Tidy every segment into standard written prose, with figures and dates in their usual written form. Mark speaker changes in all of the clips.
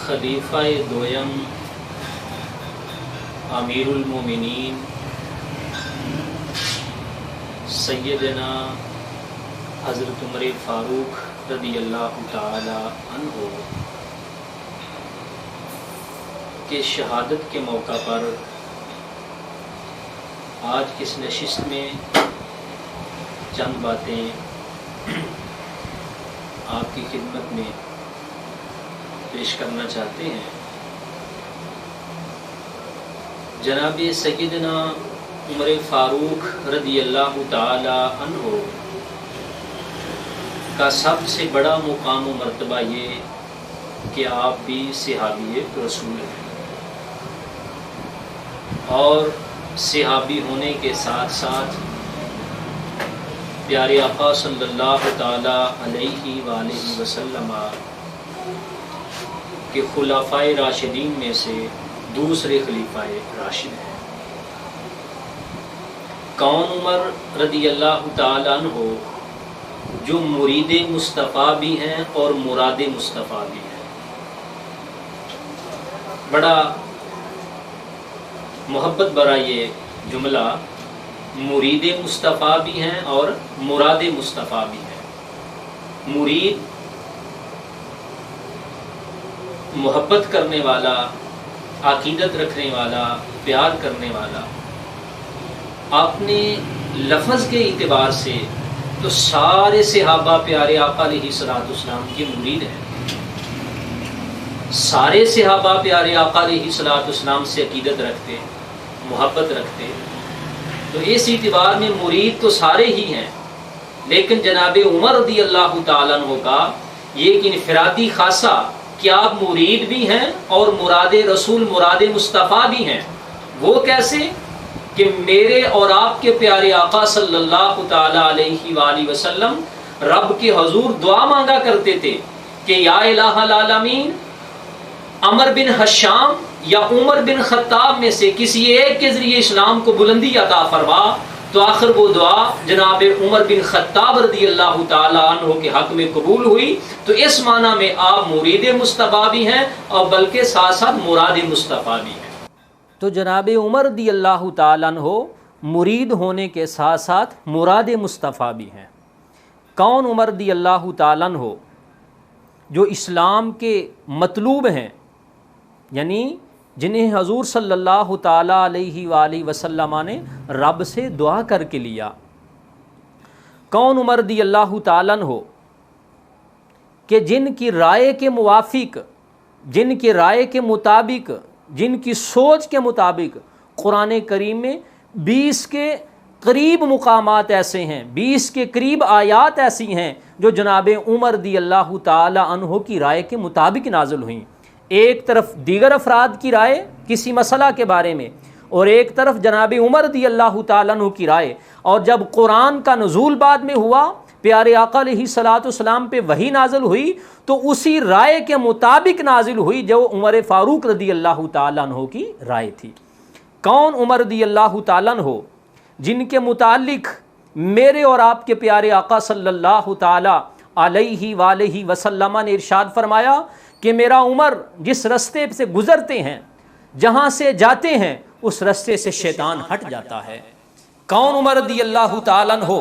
Speaker 1: خلیفہ دویم امیر المومنین سیدنا حضرت عمر فاروق رضی اللہ تعالی عنہ کے شہادت کے موقع پر آج اس نشست میں چند باتیں آپ کی خدمت میں پیش کرنا چاہتے ہیں۔ جناب سیدنا عمر فاروق رضی اللہ تعالی عنہ کا سب سے بڑا مقام و مرتبہ یہ کہ آپ بھی صحابی رسول ہیں، اور صحابی ہونے کے ساتھ ساتھ پیارے آقا صلی اللہ تعالی علیہ وآلہ وسلم کے خلفائے راشدین میں سے دوسرے خلیفہ راشد ہیں۔ کون عمر رضی اللہ تعالی عنہ جو مرید مصطفیٰ بھی ہیں اور مراد مصطفیٰ بھی ہیں۔ بڑا محبت برا یہ جملہ، مرید مصطفیٰ بھی ہیں اور مراد مصطفیٰ بھی ہیں۔ مرید محبت کرنے والا، عقیدت رکھنے والا، پیار کرنے والا۔ اپنے لفظ کے اعتبار سے تو سارے صحابہ پیارے آقا علیہ الصلوۃ والسلام کے مرید ہیں، سارے صحابہ پیارے آقا علیہ الصلوۃ والسلام سے عقیدت رکھتے، محبت رکھتے، تو اس اعتبار میں مرید تو سارے ہی ہیں، لیکن جناب عمر رضی اللہ تعالیٰ عنہ کا یہ ایک انفرادی خاصہ کہ آپ مرید بھی ہیں اور مراد رسول، مراد مصطفیٰ بھی ہیں۔ وہ کیسے کہ میرے اور آپ کے پیارے آقا صلی اللہ تعالی علیہ وآلہ وسلم رب کے حضور دعا مانگا کرتے تھے کہ یا الہ العالمین، عمر بن حشام یا عمر بن خطاب میں سے کسی ایک کے ذریعے اسلام کو بلندی عطا فرما، تو آخر وہ دعا جناب عمر بن خطاب رضی اللہ تعالی عنہ کے حق میں قبول ہوئی۔ تو اس معنی میں آپ مرید مصطفیٰ بھی ہیں اور بلکہ ساتھ ساتھ مراد مصطفیٰ بھی ہیں۔ تو جناب عمر رضی اللہ تعالی عنہ مرید ہونے کے ساتھ ساتھ مراد مصطفیٰ بھی ہیں۔ کون عمر رضی اللہ تعالی عنہ جو اسلام کے مطلوب ہیں، یعنی جنہیں حضور صلی اللہ تعالی علیہ وآلہ وسلم نے رب سے دعا کر کے لیا۔ کون عمر رضی اللہ تعالیٰ عنہ کہ جن کی رائے کے موافق، جن کی رائے کے مطابق، جن کی سوچ کے مطابق قرآن کریم میں 20 کے قریب مقامات ایسے ہیں، 20 کے قریب آیات ایسی ہیں جو جناب عمر رضی اللہ تعالی عنہ کی رائے کے مطابق نازل ہوئیں۔ ایک طرف دیگر افراد کی رائے کسی مسئلہ کے بارے میں، اور ایک طرف جناب عمر رضی اللہ تعالیٰ عنہ کی رائے۔ اور جب قرآن کا نزول بعد میں ہوا، پیارے آقا علیہ الصلوۃ والسلام پہ وحی نازل ہوئی، تو اسی رائے کے مطابق نازل ہوئی جو عمر فاروق رضی اللہ تعالیٰ عنہ کی رائے تھی۔ کون عمر رضی اللہ تعالیٰ عنہ جن کے متعلق میرے اور آپ کے پیارے آقا صلی اللہ تعالیٰ علیہ وآلہ وسلم نے ارشاد فرمایا کہ میرا عمر جس رستے سے گزرتے ہیں، جہاں سے جاتے ہیں، اس رستے سے شیطان ہٹ جاتا ہے۔ کون عمر رضی اللہ تعالیٰ عنہ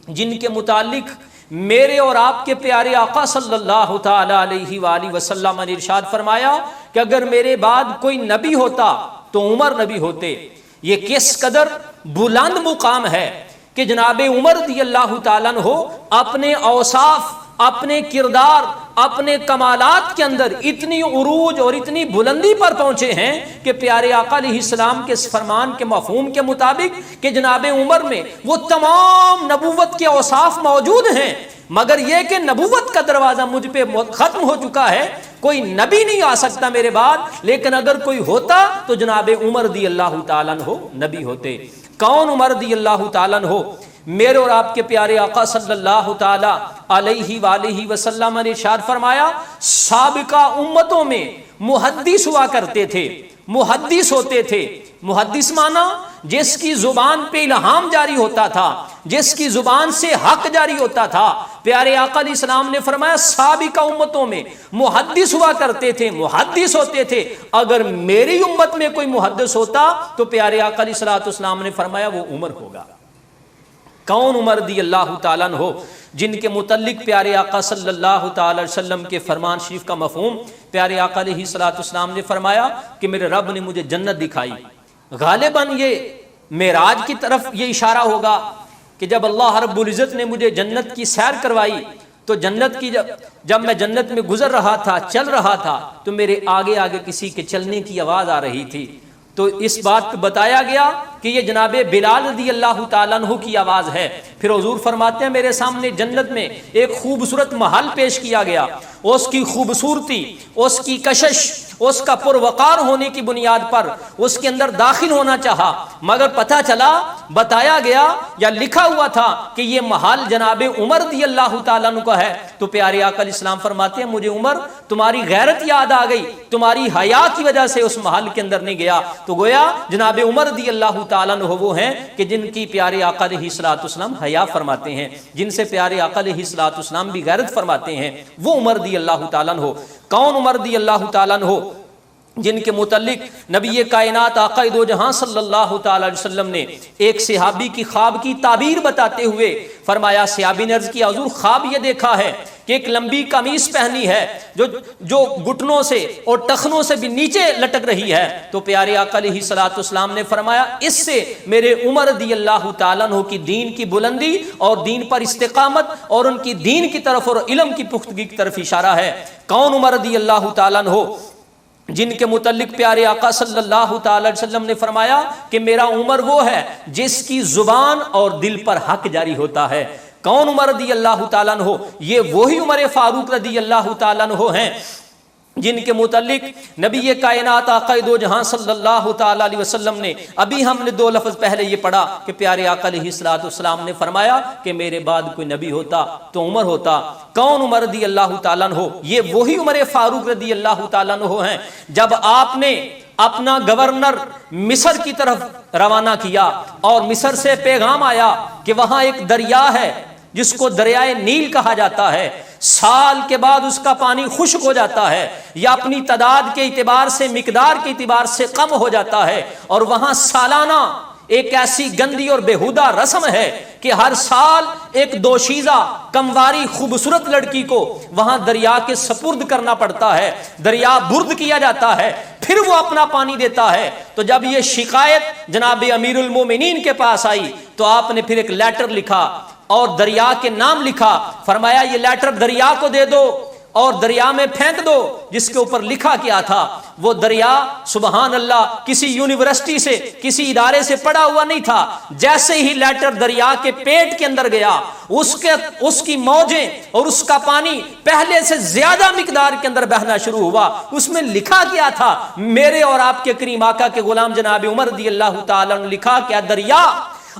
Speaker 1: جن کے متعلق میرے اور آپ کے پیارے آقا صلی اللہ تعالی علیہ وآلہ وسلم نے ارشاد فرمایا کہ اگر میرے بعد کوئی نبی ہوتا تو عمر نبی ہوتے۔ یہ کس قدر بلند مقام ہے کہ جناب عمر رضی اللہ تعالیٰ عنہ اپنے اوصاف، اپنے کردار، اپنے کمالات کے اندر اتنی عروج اور اتنی بلندی پر پہنچے ہیں کہ پیارے آقا علیہ السلام کے فرمان کے مفہوم کے مطابق کہ جناب عمر میں وہ تمام نبوت کے اوصاف موجود ہیں، مگر یہ کہ نبوت کا دروازہ مجھ پہ ختم ہو چکا ہے، کوئی نبی نہیں آ سکتا میرے بعد، لیکن اگر کوئی ہوتا تو جناب عمر رضی اللہ تعالیٰ عنہ نبی ہوتے۔ کون عمر رضی اللہ تعالیٰ عنہ میرے اور آپ کے پیارے آقا صلی اللہ تعالی علیہ وآلہ وسلم نے ارشاد فرمایا سابقہ امتوں میں محدث ہوا کرتے تھے، محدث ہوتے تھے۔ محدث مانا جس کی زبان پہ الہام جاری ہوتا تھا، جس کی زبان سے حق جاری ہوتا تھا، پیارے آقا علیہ السلام نے فرمایا سابقہ امتوں میں محدث ہوا کرتے تھے، محدث ہوتے تھے، اگر میری امت میں کوئی محدث ہوتا تو پیارے آقا علیہ السلام نے فرمایا وہ عمر ہوگا۔ کون عمر رضی اللہ تعالیٰ عنہ، جن کے متعلق پیارے آقا صلی اللہ تعالی وسلم کے فرمان شریف کا مفہوم پیارے آقا علیہ السلام نے فرمایا کہ میرے رب نے مجھے جنت دکھائی۔ غالباً یہ معراج کی طرف یہ اشارہ ہوگا کہ جب اللہ رب العزت نے مجھے جنت کی سیر کروائی تو جنت کی جب میں جنت میں گزر رہا تھا، چل رہا تھا، تو میرے آگے آگے کسی کے چلنے کی آواز آ رہی تھی، تو اس بات پہ بتایا گیا کہ یہ جناب بلال رضی اللہ تعالیٰ عنہ کی آواز ہے۔ پھر حضور فرماتے ہیں میرے سامنے جنت میں ایک خوبصورت محل پیش کیا گیا، اس کی خوبصورتی، اس کی کشش، اس کا پروقار ہونے کی بنیاد پر اس کے اندر داخل ہونا چاہا، مگر پتہ چلا، بتایا گیا یا لکھا ہوا تھا کہ یہ محل جناب عمر رضی اللہ تعالیٰ عنہ کا ہے۔ تو پیارے آقا علیہ السلام فرماتے ہیں مجھے عمر تمہاری غیرت یاد آ گئی، تمہاری حیا کی وجہ سے اس محل کے اندر نہیں گیا۔ تو گویا جناب عمر رضی اللہ تعالیٰ عنہ وہ ہیں کہ جن کی پیارے آقا علیہ السلام حیا فرماتے ہیں، جن سے پیارے آقا علیہ السلام بھی غیرت فرماتے ہیں، وہ عمر رضی اللہ تعالیٰ عنہ۔ کون عمر رضی اللہ تعالیٰ عنہ؟ جن کے متعلق نبی کائنات آقا دو جہاں صلی اللہ تعالی علیہ وسلم نے ایک صحابی کی خواب کی تعبیر بتاتے ہوئے فرمایا، صحابی نے عرض کیا حضور خواب یہ دیکھا ہے کہ ایک لمبی قمیص پہنی ہے جو گھٹنوں سے اور ٹخنوں سے بھی نیچے لٹک رہی ہے۔ تو پیارے آقا علیہ السلام نے فرمایا اس سے میرے عمر رضی اللہ تعالیٰ عنہ کی دین کی بلندی اور دین پر استقامت اور ان کی دین کی طرف اور علم کی پختگی کی طرف اشارہ ہے۔ کون عمر رضی اللہ تعالیٰ عنہ؟ جن کے متعلق پیارے آقا صلی اللہ تعالی علیہ وسلم نے فرمایا کہ میرا عمر وہ ہے جس کی زبان اور دل پر حق جاری ہوتا ہے۔ کون عمر رضی اللہ تعالیٰ عنہ؟ یہ وہی عمر فاروق رضی اللہ تعالیٰ عنہ ہیں جن کے متعلق نبی کائنات آقا دو جہاں صلی اللہ تعالی علیہ وسلم نے ابھی ہم نے 2 لفظ پہلے یہ پڑھا کہ پیارے آقا علیہ السلام نے فرمایا کہ میرے بعد کوئی نبی ہوتا تو عمر ہوتا۔ کون عمر رضی اللہ تعالیٰ عنہ؟ یہ وہی عمر فاروق رضی اللہ تعالیٰ عنہ ہیں جب آپ نے اپنا گورنر مصر کی طرف روانہ کیا اور مصر سے پیغام آیا کہ وہاں ایک دریا ہے جس کو دریائے نیل کہا جاتا ہے، سال کے بعد اس کا پانی خشک ہو جاتا ہے یا اپنی تعداد کے اعتبار سے مقدار کے اعتبار سے کم ہو جاتا ہے، اور وہاں سالانہ ایک ایسی گندی اور بےہودہ رسم ہے کہ ہر سال ایک دوشیزہ کمواری خوبصورت لڑکی کو وہاں دریا کے سپرد کرنا پڑتا ہے، دریا برد کیا جاتا ہے، پھر وہ اپنا پانی دیتا ہے۔ تو جب یہ شکایت جناب امیر المومنین کے پاس آئی تو آپ نے پھر ایک لیٹر لکھا اور دریا کے نام لکھا، فرمایا یہ لیٹر دریا کو دے دو اور دریا میں پھینک دو۔ جس کے اوپر لکھا کیا تھا وہ دریا سبحان اللہ کسی یونیورسٹی سے کسی ادارے سے پڑا ہوا نہیں تھا، جیسے ہی لیٹر دریا کے پیٹ کے اندر گیا اس کی موجیں اور اس کا پانی پہلے سے زیادہ مقدار کے اندر بہنا شروع ہوا۔ اس میں لکھا کیا تھا؟ میرے اور آپ کے کریم آقا کے غلام جناب عمر رضی اللہ تعالیٰ نے لکھا کہ دریا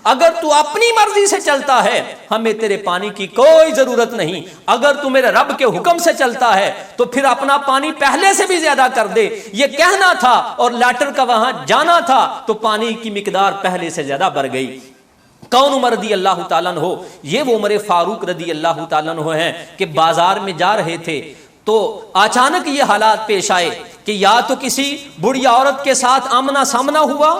Speaker 1: اگر تو اپنی مرضی سے چلتا ہے ہمیں تیرے پانی کی کوئی ضرورت نہیں، اگر تو میرے رب کے حکم سے چلتا ہے تو پھر اپنا پانی پہلے سے بھی زیادہ کر دے۔ یہ کہنا تھا اور لیٹر کا وہاں جانا تھا تو پانی کی مقدار پہلے سے زیادہ بڑھ گئی۔ کون عمر رضی اللہ تعالیٰ عنہ؟ یہ وہ عمر فاروق رضی اللہ تعالیٰ عنہ ہیں کہ بازار میں جا رہے تھے تو اچانک یہ حالات پیش آئے کہ یا تو کسی بڑھی عورت کے ساتھ آمنا سامنا ہوا،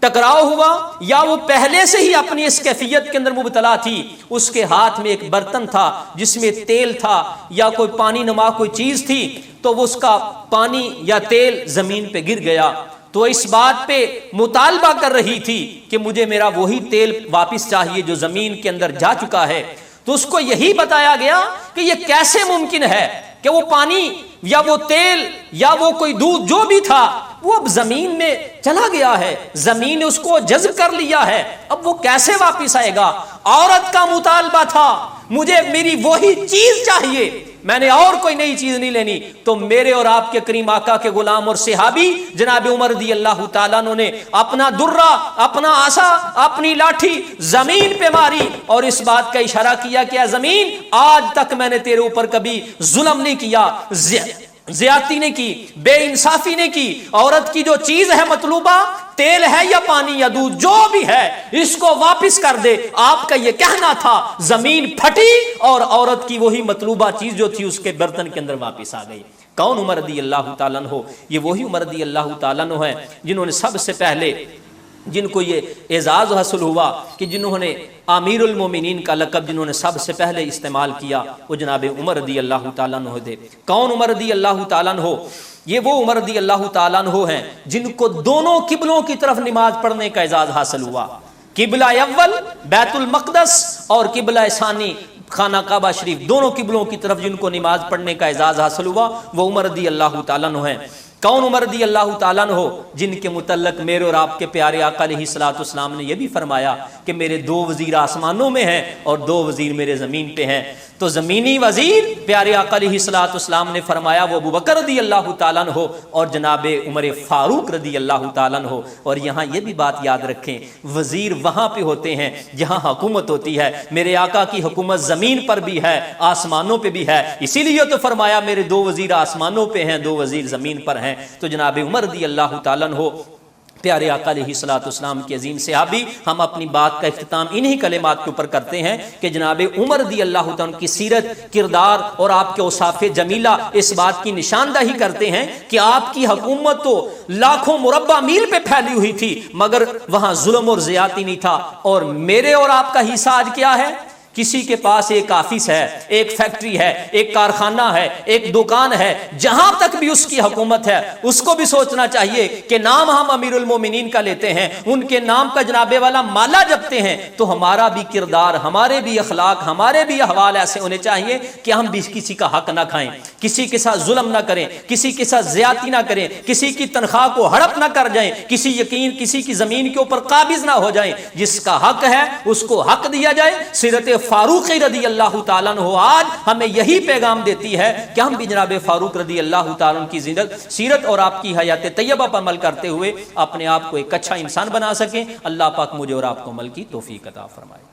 Speaker 1: ٹکراؤ ہوا، یا وہ پہلے سے ہی اپنی اس کیفیت کے اندر مبتلا تھی۔ اس کے ہاتھ میں ایک برتن تھا جس میں تیل تھا یا کوئی پانی نما کوئی چیز تھی، تو وہ اس کا پانی یا تیل زمین پہ گر گیا۔ تو اس بات پہ مطالبہ کر رہی تھی کہ مجھے میرا وہی تیل واپس چاہیے جو زمین کے اندر جا چکا ہے۔ تو اس کو یہی بتایا گیا کہ یہ کیسے ممکن ہے کہ وہ پانی یا وہ تیل یا وہ کوئی دودھ جو بھی تھا وہ اب زمین میں چلا گیا ہے، زمین نے اس کو جذب کر لیا ہے، اب وہ کیسے واپس آئے گا؟ عورت کا مطالبہ تھا مجھے میری وہی چیز چاہیے، میں نے اور کوئی نئی چیز نہیں لینی۔ تو میرے اور آپ کے کریم آقا کے غلام اور صحابی جناب عمر رضی اللہ تعالیٰ عنہ نے اپنا درہ، اپنا عصا، اپنی لاٹھی زمین پہ ماری اور اس بات کا اشارہ کیا کہ اے زمین آج تک میں نے تیرے اوپر کبھی ظلم نہیں کیا،
Speaker 2: زیادتی نے کی، بے انصافی نے کی، عورت کی جو چیز ہے مطلوبہ، تیل ہے یا پانی یا دودھ جو بھی ہے، اس کو واپس کر دے۔ آپ کا یہ کہنا تھا، زمین پھٹی اور عورت کی وہی مطلوبہ چیز جو تھی اس کے برتن کے اندر واپس آ گئی۔ کون؟ عمر رضی اللہ تعالیٰ عنہ۔ یہ وہی عمر رضی اللہ تعالیٰ عنہ ہیں جنہوں نے سب سے پہلے، جن کو یہ اعزاز حاصل ہوا کہ جنہوں نے امیر المومنین کا لقب جنہوں نے سب سے پہلے استعمال کیا، وہ جناب عمر رضی اللہ تعالیٰ عنہ تھے۔ کون عمر رضی اللہ تعالیٰ عنہ؟ یہ وہ عمر رضی اللہ تعالیٰ عنہ ہیں جن کو دونوں قبلوں کی طرف نماز پڑھنے کا اعزاز حاصل ہوا، قبلہ اول بیت المقدس اور قبلہ ثانی خانہ کعبہ شریف، دونوں قبلوں کی طرف جن کو نماز پڑھنے کا اعزاز حاصل ہوا، وہ عمر رضی اللہ تعالیٰ عنہ ہیں۔ کون عمر رضی اللہ تعالیٰ عنہ؟ جن کے متعلق میرے اور آپ کے پیارے آقا علیہ الصلوۃ والسلام نے یہ بھی فرمایا کہ میرے 2 وزیر آسمانوں میں ہیں اور 2 وزیر میرے زمین پہ ہیں۔ تو زمینی وزیر پیارے آقا علیہ الصلوۃ والسلام نے فرمایا وہ ابوبکر رضی اللہ تعالیٰ عنہ اور جناب عمر فاروق رضی اللہ تعالیٰ عنہ۔ اور یہاں یہ بھی بات یاد رکھیں، وزیر وہاں پہ ہوتے ہیں جہاں حکومت ہوتی ہے۔ میرے آقا کی حکومت زمین پر بھی ہے، آسمانوں پہ بھی ہے، اسی لیے تو فرمایا میرے 2 وزیر آسمانوں پہ ہیں، 2 وزیر زمین پر ہیں۔ تو جناب عمر رضی اللہ تعالیٰ عنہ پیارے آقا علیہ الصلوۃ والسلام کے عظیم صحابی۔ ہم اپنی بات کا اختتام انہی کلمات کے اوپر کرتے ہیں کہ جناب عمر رضی اللہ تعالیٰ کی سیرت، کردار اور آپ کے اوصاف جمیلہ اس بات کی نشاندہی کرتے ہیں کہ آپ کی حکومت تو لاکھوں مربع میل پہ پھیلی ہوئی تھی مگر وہاں ظلم اور زیادتی نہیں تھا۔ اور میرے اور آپ کا حصہ آج کیا ہے؟ کسی کے پاس ایک آفس ہے، ایک فیکٹری ہے، ایک کارخانہ ہے، ایک دکان ہے، جہاں تک بھی اس کی حکومت ہے اس کو بھی سوچنا چاہیے کہ نام ہم امیر المومنین کا لیتے ہیں، ان کے نام کا جناب والا مالا جپتے ہیں، تو ہمارا بھی کردار، ہمارے بھی اخلاق، ہمارے بھی احوال ایسے ہونے چاہیے کہ ہم بھی کسی کا حق نہ کھائیں، کسی کے ساتھ ظلم نہ کریں، کسی کے ساتھ زیادتی نہ کریں، کسی کی تنخواہ کو ہڑپ نہ کر جائیں، کسی کی زمین کے اوپر قابض نہ ہو جائیں۔ جس کا حق ہے اس کو حق دیا جائے۔ سیرت فاروق رضی اللہ تعالیٰ عنہ آج ہمیں یہی پیغام دیتی ہے کہ ہم بھی جناب فاروق رضی اللہ تعالیٰ عنہ کی سیرت اور آپ کی حیات طیبہ پر عمل کرتے ہوئے اپنے آپ کو ایک اچھا انسان بنا سکیں۔ اللہ پاک مجھے اور آپ کو عمل کی توفیق عطا فرمائے۔